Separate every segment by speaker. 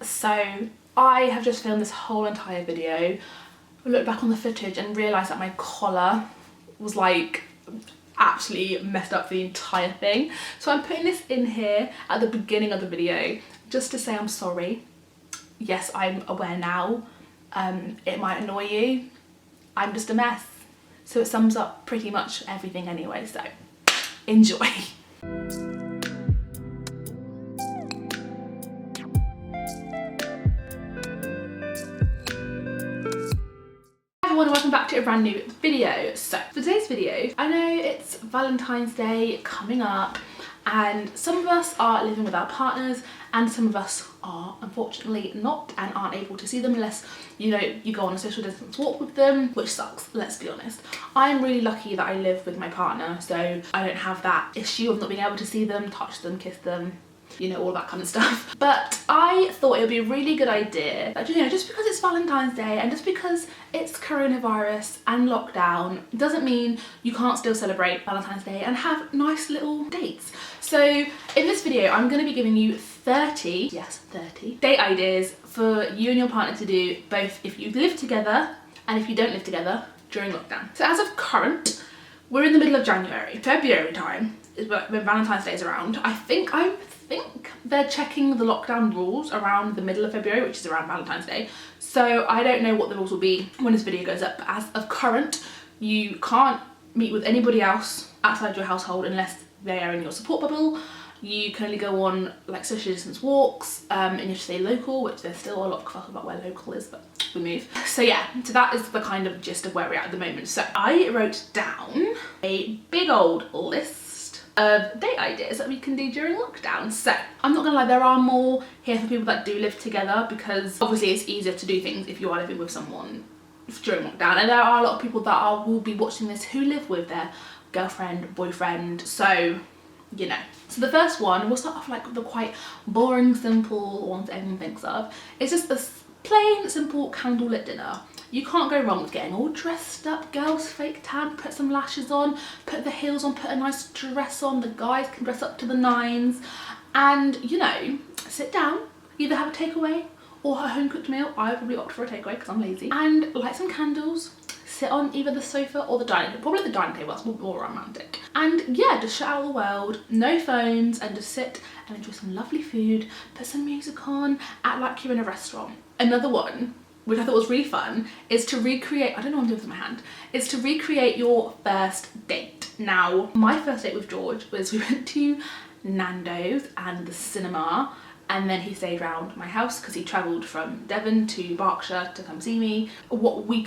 Speaker 1: So I have just filmed this whole entire video. I looked back on the footage and realised that my collar was like absolutely messed up the entire thing. So I'm putting this in here at the beginning of the video just to say I'm sorry. Yes, I'm aware now. It might annoy you. I'm just a mess. So it sums up pretty much everything anyway, so enjoy. Everyone, welcome back to a brand new video. So for today's video, I know it's Valentine's Day coming up and some of us are living with our partners and some of us are unfortunately not and aren't able to see them unless you go on a social distance walk with them, which sucks, let's be honest. I'm really lucky that I live with my partner, so I don't have that issue of not being able to see them, touch them, kiss them, you know, all that kind of stuff. But I thought it would be a really good idea that, you know, just because it's Valentine's Day and just because it's coronavirus and lockdown doesn't mean you can't still celebrate Valentine's Day and have nice little dates. So in this video, I'm going to be giving you 30 date ideas for you and your partner to do, both if you live together and if you don't live together during lockdown. So as of current, we're in the middle of January. February time is when Valentine's Day is around. I think they're checking the lockdown rules around the middle of February, which is around Valentine's Day. So I don't know what the rules will be when this video goes up, but as of current, you can't meet with anybody else outside your household unless they are in your support bubble. You can only go on like social distance walks and you have to stay local, which there's still a lot of fuss about where local is, but we move. So yeah, so that is the kind of gist of where we're at the moment. So I wrote down a big old list of date ideas that we can do during lockdown. So I'm not gonna lie, there are more here for people that do live together, because obviously it's easier to do things if you are living with someone during lockdown, and there are a lot of people that will be watching this who live with their girlfriend, boyfriend, so you know. So the first one, we'll start off like the quite boring, simple ones that everyone thinks of. It's just a plain, simple candlelit dinner. You can't go wrong with getting all dressed up, girls fake tan, put some lashes on, put the heels on, put a nice dress on, the guys can dress up to the nines, and you know, sit down, either have a takeaway or a home cooked meal. I probably opt for a takeaway because I'm lazy, and light some candles, sit on either the sofa or the dining table, probably the dining table, that's more romantic. And yeah, just shut out the world, no phones, and just sit and enjoy some lovely food, put some music on, act like you're in a restaurant. Another one, which I thought was really fun, is to recreate, I don't know what I'm doing with my hand, is to recreate your first date. Now, my first date with George was we went to Nando's and the cinema, and then he stayed around my house because he travelled from Devon to Berkshire to come see me. What we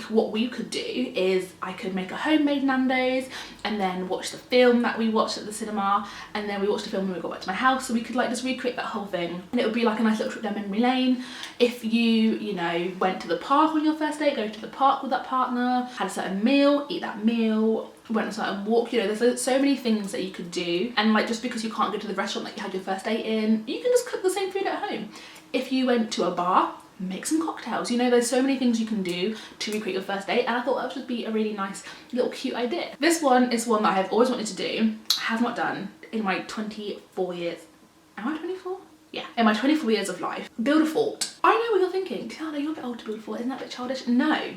Speaker 1: could do is I could make a homemade Nando's and then watch the film that we watched at the cinema, and then we watched the film when we got back to my house, so we could like just recreate that whole thing, and it would be like a nice little trip down memory lane. If you know, went to the park on your first date, go to the park with that partner, had a certain meal, eat that meal, went on a certain walk, you know, there's so many things that you could do. And like, just because you can't go to the restaurant that you had your first date in, you can just cook the same food at home. If you went to a bar, make some cocktails, you know, there's so many things you can do to recreate your first date, and I thought that would just be a really nice little cute idea. This one is one that I have always wanted to do, have not done in my 24 years. Am I 24? Yeah, in my 24 years of life. Build a fort. I know what you're thinking, Tiana, you're a bit old to build a fort, isn't that a bit childish? No.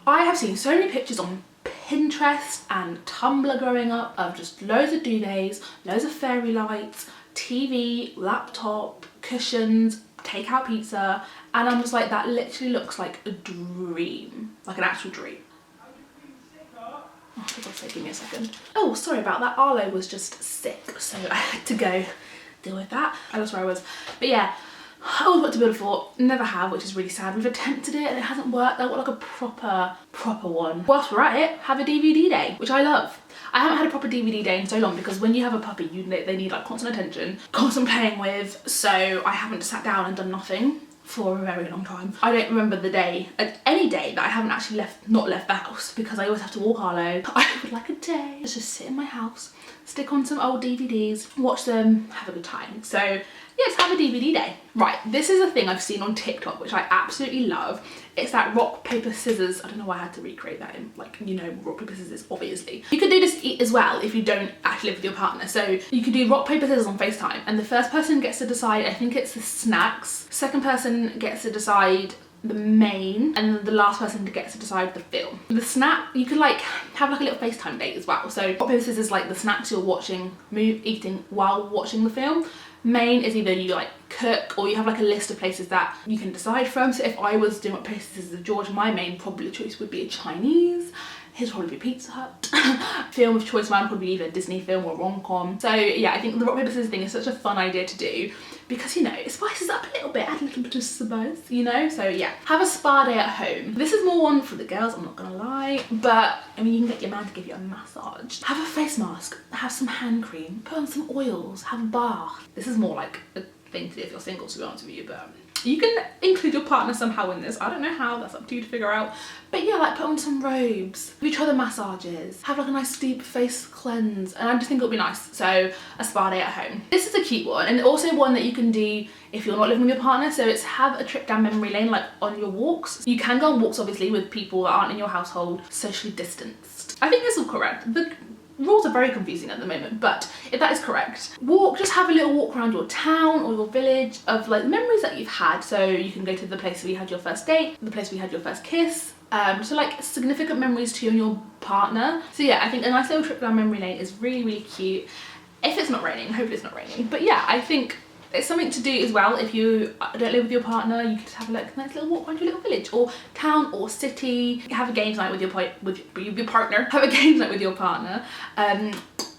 Speaker 1: I have seen so many pictures on Pinterest and Tumblr growing up of just loads of duvets, loads of fairy lights, TV, laptop, cushions, takeout pizza, and I'm just like, that literally looks like a dream, like an actual dream. Oh, for God's sake, give me a second. Oh, sorry about that, Arlo was just sick, so I had to go deal with that. I lost where I was, but yeah, I always want to build a fort, never have, which is really sad. We've attempted it and it hasn't worked. I want like a proper one. Whilst we're at it, have a DVD day, which I love. I haven't had a proper DVD day in so long, because when you have a puppy, they need like constant attention, constant playing with, so I haven't sat down and done nothing for a very long time. I don't remember the day, any day that I haven't actually not left the house, because I always have to walk Arlo. I would like a day to just sit in my house, stick on some old DVDs, watch them, have a good time. So yeah, just have a DVD day. Right, this is a thing I've seen on TikTok, which I absolutely love. It's that rock, paper, scissors. I don't know why I had to recreate that in, like, you know, rock, paper, scissors, obviously. You could do this as well if you don't actually live with your partner. So you could do rock, paper, scissors on FaceTime, and the first person gets to decide, I think it's the snacks. Second person gets to decide the main, and then the last person gets to decide the film. The snack, you could like have like a little FaceTime date as well. So rock, paper, scissors is like the snacks you're watching, eating while watching the film. Main is either you like cook, or you have like a list of places that you can decide from. So if I was doing rock, paper, scissors with George, my main probably choice would be a Chinese. His would probably be Pizza Hut. Film of choice mine would probably be either a Disney film or rom-com. So yeah, I think the rock, paper, scissors thing is such a fun idea to do because, you know, it spices up a little bit, add a little bit of spice, you know? So yeah, have a spa day at home. This is more one for the girls, I'm not gonna lie, but I mean, you can get your man to give you a massage. Have a face mask, have some hand cream, put on some oils, have a bath. This is more like a thing to do if you're single, to be honest with you, but you can include your partner somehow in this. I don't know how, that's up to you to figure out. But yeah, like put on some robes, maybe try the massages, have like a nice deep face cleanse, and I just think it'll be nice. So a spa day at home. This is a cute one, and also one that you can do if you're not living with your partner. So it's have a trip down memory lane, like on your walks. You can go on walks obviously with people that aren't in your household, socially distanced. I think this is correct. The rules are very confusing at the moment, but if that is correct, just have a little walk around your town or your village of like memories that you've had. So you can go to the place where you had your first date, the place where you had your first kiss, so like significant memories to you and your partner. So yeah, I think a nice little trip down memory lane is really, really cute. If it's not raining, hopefully it's not raining, but yeah, I think it's something to do as well. If you don't live with your partner, you could just have like a nice little walk around your little village or town or city. Have a games night with your partner. Have a games night with your partner.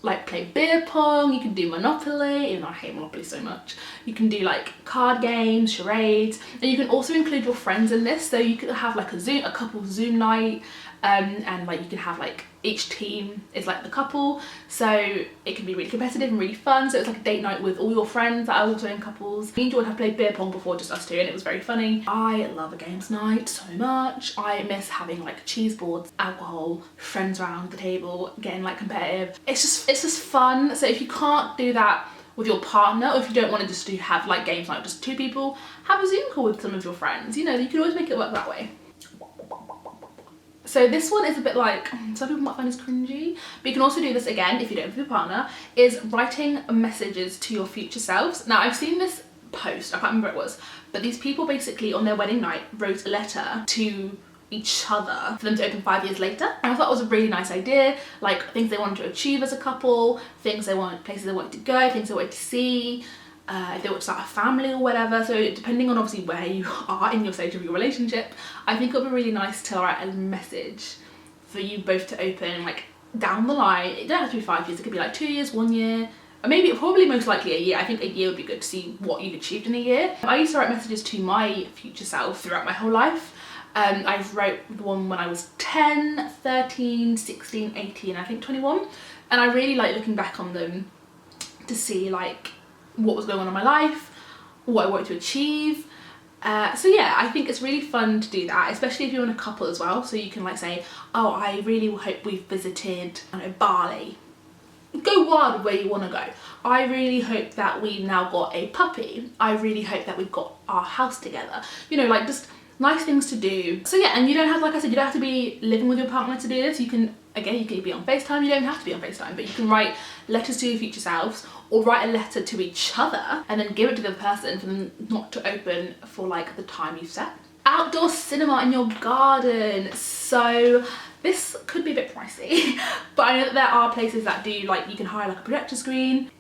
Speaker 1: Like play beer pong. You can do Monopoly, even though I hate Monopoly so much. You can do like card games, charades, and you can also include your friends in this. So you could have like a couple Zoom night, and like you can have like each team is like the couple, so it can be really competitive and really fun. So it's like a date night with all your friends that are also in couples. Me and George have played beer pong before, just us two, and it was very funny. I love a games night so much. I miss having like cheese boards, alcohol, friends around the table, getting like competitive. It's just fun. So if you can't do that with your partner, or if you don't want to just have like games night with just two people, have a Zoom call with some of your friends. You know, you can always make it work that way. So this one is a bit like, some people might find this cringy, but you can also do this again if you don't have your partner, is writing messages to your future selves. Now I've seen this post, I can't remember what it was, but these people basically on their wedding night wrote a letter to each other for them to open 5 years later. And I thought it was a really nice idea, like things they wanted to achieve as a couple, places they wanted to go, things they wanted to see, if they want to start a family or whatever. So depending on obviously where you are in your stage of your relationship, I think it would be really nice to write a message for you both to open like down the line. It don't have to be 5 years, it could be like 2 years, 1 year, or maybe probably most likely a year. I think a year would be good to see what you've achieved in a year. I used to write messages to my future self throughout my whole life. I wrote one when I was 10, 13, 16, 18, I think 21, and I really like looking back on them to see like what was going on in my life, what I wanted to achieve. So yeah, I think it's really fun to do that, especially if you're in a couple as well. So you can like say, oh, I really hope we've visited, I don't know, Bali. Go wild where you want to go. I really hope that we've now got a puppy. I really hope that we've got our house together. You know, like just nice things to do. So yeah, and you don't have, like I said, you don't have to be living with your partner to do this. You can, again, you can be on FaceTime. You don't have to be on FaceTime, but you can write letters to your future selves, or write a letter to each other and then give it to the other person for them not to open for like the time you've set. Outdoor cinema in your garden. So this could be a bit pricey, but I know that there are places that do, like you can hire like a projector screen.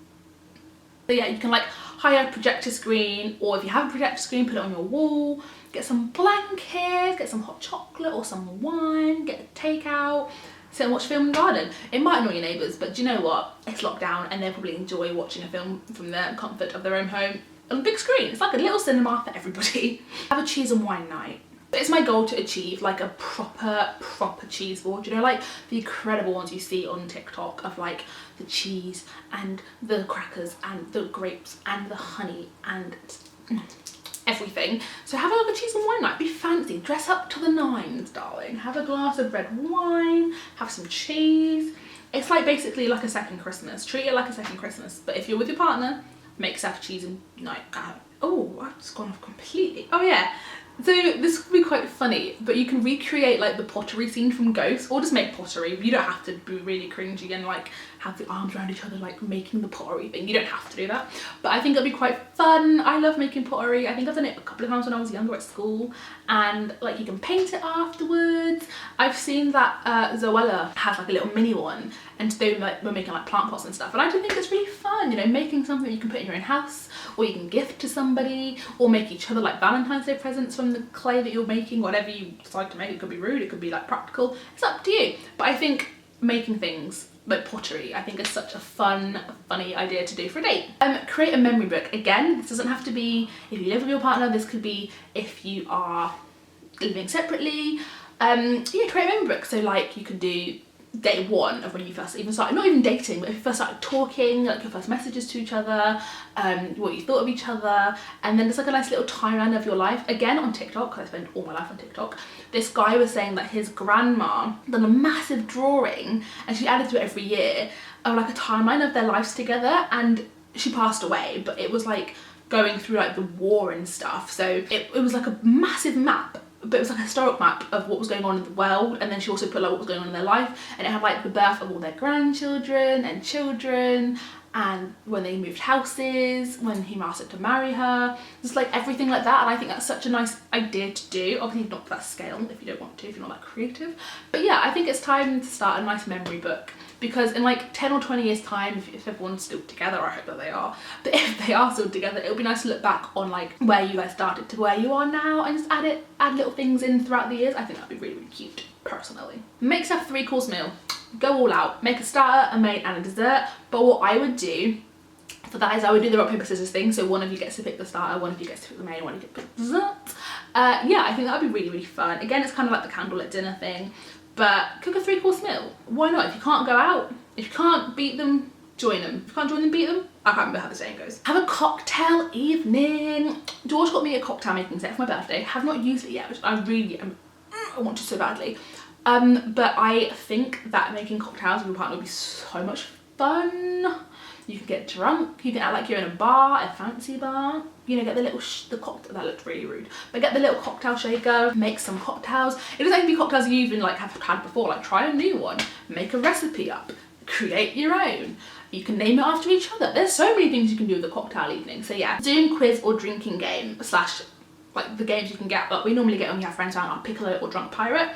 Speaker 1: So yeah, you can like hire a projector screen, or if you have a projector screen, put it on your wall, get some blankets, get some hot chocolate or some wine, get a takeout, sit and watch a film in the garden. It might annoy your neighbours, but do you know what? It's lockdown and they'll probably enjoy watching a film from the comfort of their own home on a big screen. It's like a little cinema for everybody. Have a cheese and wine night. It's my goal to achieve like a proper cheese board, you know, like the incredible ones you see on TikTok of like the cheese and the crackers and the grapes and the honey and everything. So have like a cheese and wine night, be fancy, dress up to the nines, darling. Have a glass of red wine, have some cheese. It's like basically like a second Christmas. Treat it like a second Christmas, but if you're with your partner, make yourself cheese and like, oh, I've just gone off completely. Oh yeah. So this could be quite funny, but you can recreate like the pottery scene from Ghost, or just make pottery. You don't have to be really cringy and like have the arms around each other like making the pottery thing. You don't have to do that, but I think it'll be quite fun. I love making pottery. I think I've done it a couple of times when I was younger at school, and like you can paint it afterwards. I've seen that Zoella has like a little mini one, and they like were making like plant pots and stuff, and I do think it's really fun, you know, making something you can put in your own house, or you can gift to somebody, or make each other like Valentine's Day presents from the clay that you're making. Whatever you decide to make, it could be rude, it could be like practical, it's up to you. But I think making things like pottery, I think is such a funny idea to do for a date. Create a memory book. Again, this doesn't have to be if you live with your partner, this could be if you are living separately. Yeah, create a memory book. So like you could do day one of when you first even started, not even dating, but if you first started talking, like your first messages to each other, what you thought of each other, and then just like a nice little timeline of your life. Again, on TikTok, because I spend all my life on TikTok, this guy was saying that his grandma done a massive drawing, and she added to it every year, of like a timeline of their lives together, and she passed away, but it was like going through like the war and stuff, so it was like a massive map, but it was like a historic map of what was going on in the world, and then she also put like what was going on in their life, and it had like the birth of all their grandchildren and children, and when they moved houses, when he asked her to marry her, just like everything like that. And I think that's such a nice idea to do. Obviously not to that scale if you don't want to, if you're not that creative, but yeah, I think it's time to start a nice memory book, because in like 10 or 20 years time, if everyone's still together, I hope that they are, but if they are still together, it'll be nice to look back on like where you guys started to where you are now, and just add little things in throughout the years. I think that'd be really cute, personally. Make yourself a 3-course meal. Go all out. Make a starter, a main and a dessert. But what I would do for that is I would do the rock paper scissors thing, so one of you gets to pick the starter, one of you gets to pick the main, one of you gets to pick the dessert. Yeah, I think that would be really fun. Again, it's kind of like the candlelit dinner thing, but cook a 3-course meal. Why not? If you can't go out, if you can't beat them, join them. If you can't join them, beat them. I can't remember how the saying goes. Have a cocktail evening. George got me a cocktail making set for my birthday. Have not used it yet, which I want to so badly. But I think that making cocktails with your partner would be so much fun. You can get drunk, you can act like you're in a bar, a fancy bar. You know, get the little, the cocktail, that looked really rude, but get the little cocktail shaker, make some cocktails. It doesn't have to be cocktails you even like have had before, like try a new one, make a recipe up, create your own. You can name it after each other. There's so many things you can do with a cocktail evening. So yeah, Zoom quiz or drinking game slash like the games you can get, but we normally get when you have friends around, are Piccolo or Drunk Pirate.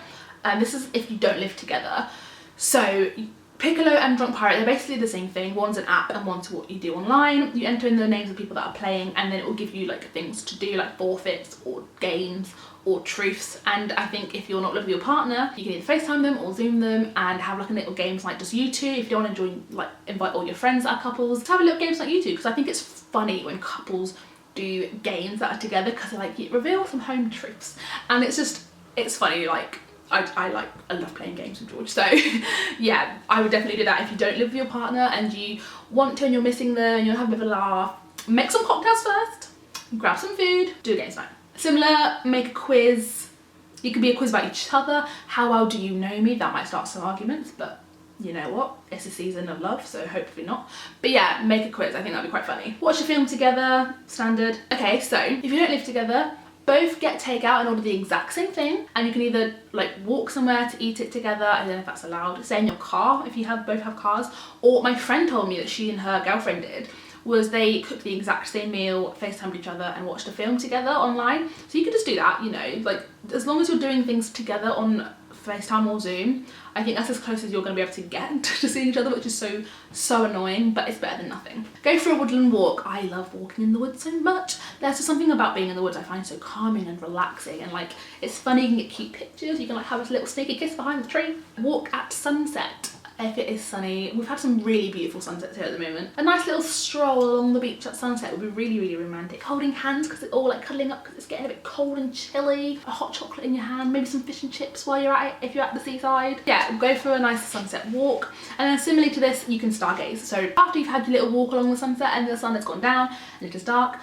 Speaker 1: This is if you don't live together. So Piccolo and Drunk Pirate, they're basically the same thing. One's an app and one's what you do online. You enter in the names of people that are playing, and then it will give you like things to do, like forfeits or games or truths. And I think if you're not living with your partner, you can either FaceTime them or Zoom them and have like a little games like just you two. If you don't want to join, like invite all your friends that are couples, just have a little games like you two, because I think it's funny when couples do games that are together, because they're like, you reveal some home truths, and it's funny. Like I love playing games with George, so yeah, I would definitely do that. If you don't live with your partner and you want to and you're missing them and you'll have a bit of a laugh, make some cocktails first, grab some food, do a games night. Similar, make a quiz. It could be a quiz about each other. How well do you know me? That might start some arguments, but you know what? It's a season of love, so hopefully not. But yeah, make a quiz. I think that'd be quite funny. Watch a film together, standard. Okay, so if you don't live together, both get takeout and order the exact same thing, and you can either like walk somewhere to eat it together. I don't know if that's allowed. Stay in your car if you both have cars. Or my friend told me that she and her girlfriend did was they cooked the exact same meal, FaceTimed each other and watched a film together online. So you could just do that, you know, like as long as you're doing things together on FaceTime or Zoom, I think that's as close as you're going to be able to get to seeing each other, which is so annoying, but it's better than nothing. Go for a woodland walk. I love walking in the woods so much. There's just something about being in the woods I find so calming and relaxing, and like it's funny. You can get cute pictures, you can like have a little sneaky kiss behind the tree. Walk at sunset if it is sunny. We've had some really beautiful sunsets here at the moment. A nice little stroll along the beach at sunset would be really romantic. Holding hands because it's all like cuddling up because it's getting a bit cold and chilly. A hot chocolate in your hand, maybe some fish and chips while you're at it if you're at the seaside. Yeah, go for a nice sunset walk. And then similarly to this, you can stargaze. So after you've had your little walk along the sunset and the sun has gone down and it is dark,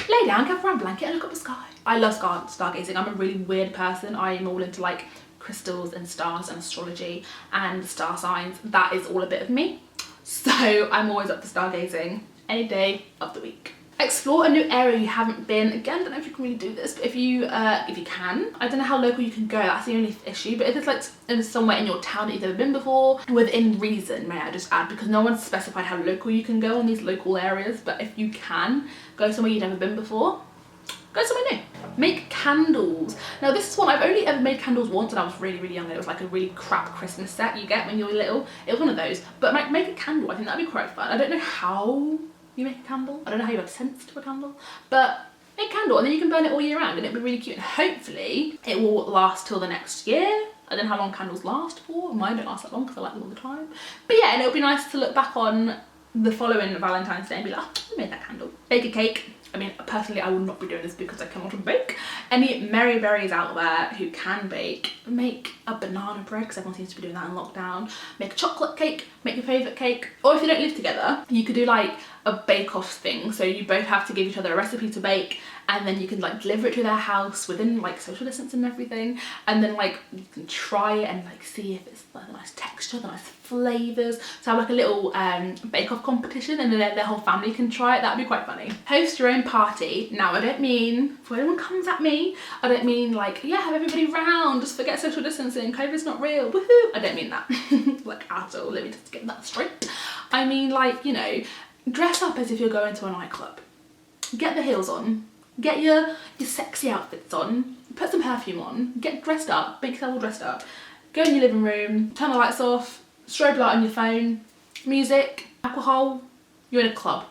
Speaker 1: lay down, get around a blanket and look up the sky. I love stargazing. I'm a really weird person. I am all into like crystals and stars and astrology and star signs. That is all a bit of me, so I'm always up for stargazing. any day of the week. Explore a new area you haven't been. Again, I don't know if you can really do this, but if you can, I don't know how local you can go, that's the only issue, but if it's like somewhere in your town that you've never been before, within reason, may I just add, because no one's specified how local you can go on these local areas, but if you can go somewhere you've never been before, go somewhere new. Make candles. Now this is one, I've only ever made candles once and I was really, really young, and it was like a really crap Christmas set you get when you're little. It was one of those, but make a candle, I think that'd be quite fun. I don't know how you make a candle. I don't know how you have sense to a candle, but make a candle and then you can burn it all year round and it'll be really cute, and hopefully it will last till the next year. I don't know how long candles last for. Mine don't last that long because I like them all the time. But yeah, and it'll be nice to look back on the following Valentine's Day and be like, oh, we made that candle. Bake a cake. I mean, personally, I will not be doing this because I cannot bake. Any merry berries out there who can bake, make a banana bread, because everyone seems to be doing that in lockdown. Make a chocolate cake, make your favourite cake. Or if you don't live together, you could do like a bake-off thing. So you both have to give each other a recipe to bake, and then you can like deliver it to their house within like social distance and everything. And then like you can try it and like see if it's like a nice texture, the nice flavours. So have like a little bake-off competition, and then their whole family can try it. That'd be quite funny. Host your own party. Now I don't mean, before anyone comes at me, I don't mean like, yeah, have everybody round, just forget social distancing, COVID's not real, woohoo. I don't mean that like at all. Let me just get that straight. I mean like, you know, dress up as if you're going to a nightclub. Get the heels on, get your sexy outfits on, put some perfume on, get dressed up, make yourself all dressed up, go in your living room, turn the lights off, strobe light on your phone, music, alcohol, you're in a club.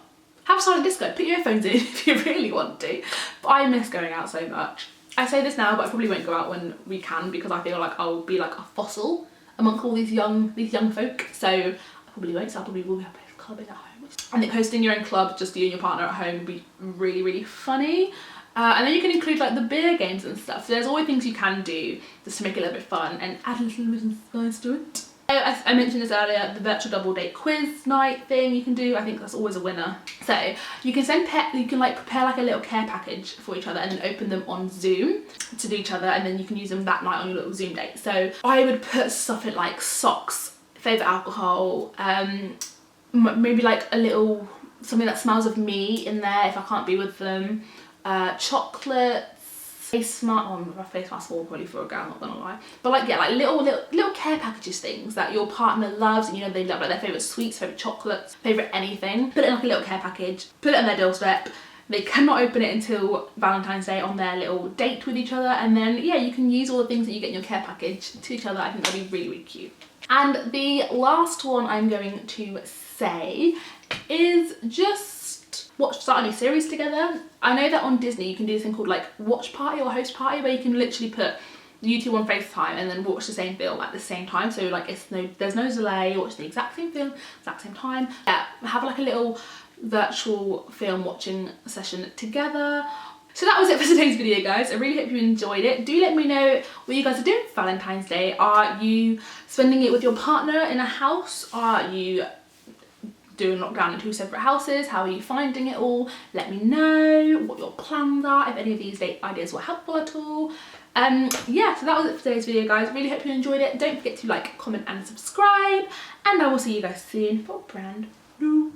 Speaker 1: Have a silent disco, put your earphones in if you really want to. But I miss going out so much. I say this now, but I probably won't go out when we can, because I feel like I'll be like a fossil amongst all these young folk. So I probably won't, so I probably will be clubbing at home. I think hosting your own club, just you and your partner at home, would be really, really funny. And then you can include like the beer games and stuff. So there's always things you can do just to make it a little bit fun and add a little bit of spice to it. I mentioned this earlier, the virtual double date quiz night thing you can do. I think that's always a winner. So you can like prepare like a little care package for each other and then open them on Zoom to do each other, and then you can use them that night on your little Zoom date. So I would put stuff in like socks, favourite alcohol, maybe like a little something that smells of me in there if I can't be with them, chocolates, face mask. Oh, my face mask small probably for a girl, not gonna lie, but like yeah, like little care packages, things that your partner loves, and you know they love, like their favourite sweets, favourite chocolates, favourite anything. Put it in like a little care package, put it on their doorstep. They cannot open it until Valentine's Day on their little date with each other, and then yeah, you can use all the things that you get in your care package to each other. I think that'd be really, really cute. And the last one I'm going to say is just start a new series together. I know that on Disney you can do this thing called like watch party or host party, where you can literally put you two on FaceTime and then watch the same film at the same time. So like there's no delay, watch the exact same film, exact same time. Yeah, have like a little virtual film watching session together. So that was it for today's video, guys. I really hope you enjoyed it. Do let me know what you guys are doing for Valentine's Day. Are you spending it with your partner in a house? Are you doing lockdown in 2 separate houses? How are you finding it all? Let me know what your plans are, if any of these date ideas were helpful at all. Yeah, so that was it for today's video, guys. Really hope you enjoyed it. Don't forget to like, comment and subscribe, and I will see you guys soon for a brand new